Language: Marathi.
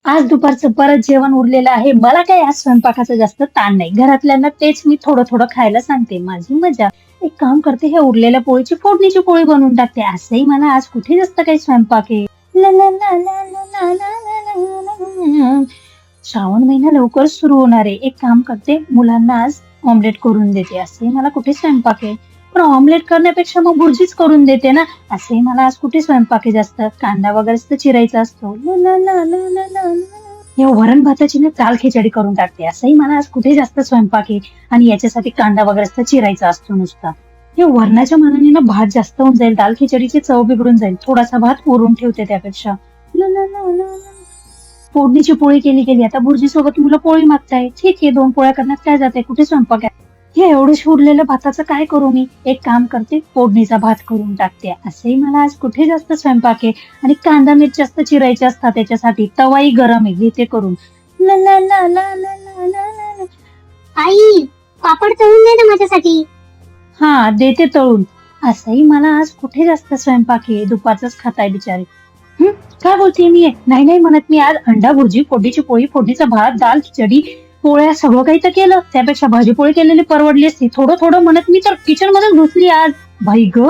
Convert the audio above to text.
आज दुपारचं परत जेवण उरलेलं आहे. मला काही आज स्वयंपाकाचा जास्त ताण नाही. घरातल्यांना तेच मी थोडं थोडं खायला सांगते. माझी मजा. एक काम करते, हे उरलेल्या पोळीची फोडणीची पोळी बनवून टाकते. असंही मला आज कुठे जास्त काही स्वयंपाक आहे. ला ला ला ला ला ला ला ला ला ला. श्रावण महिना लवकर सुरू होणार आहे. एक काम करते, मुलांना आज ऑमलेट करून देते. असंही मला कुठे स्वयंपाक आहे. पण ऑमलेट करण्यापेक्षा मग भुर्जीच करून देते ना. असंही मला आज कुठे स्वयंपाक आहे जास्त. कांदा वगैरेच तर चिरायचा असतो. ला ला ला ला ला ला ला. या वरण भाताची ना दाल खिचडी करून टाकते. असंही मला आज कुठे जास्त स्वयंपाक आहे. आणि याच्यासाठी कांदा वगैरेच तर चिरायचा असतो नुसता. हे वरणाच्या मानाने ना भात जास्त होऊन जाईल. दाल खिचडीची चव बिघडून जाईल. थोडासा भात उरून ठेवते त्यापेक्षा. ला ला ला ला ला. फोडणीची पोळी केली गेली. आता भुर्जी सोबत मुलं पोळी मागताय. ठीक आहे, 2 पोळ्या करण्यात काय जाते, कुठे स्वयंपाक आहे. हे एवढं उरलेलं भाताचं काय करू मी. एक काम करते, फोडणीचा भात करून टाकते. असंही मला आज कुठे जास्त स्वयंपाक आहे. आणि कांदा मिरची जास्त चिरायचे असतात त्याच्यासाठी. तवाही गरम आहे, घेते करून. ला ला ला ला ला ला ला ला. आई, पापड तळून दे ना माझ्यासाठी. हा, देते तळून. असंही मला आज कुठे जास्त स्वयंपाक आहे. दुपारच खाताय बिचारे. काय बोलते मी. नाही नाही म्हणत मी. आज अंडा भुर्जी, फोडणीची पोळी, फोडणीचा भात, दाल खिचडी, पोळ्या सगळं काही तर केलं. त्यापेक्षा भाजी पोळी केलेली परवडली असती. थोडं थोडं म्हणत मी तर किचन मध्ये घुसली आज. बाई ग,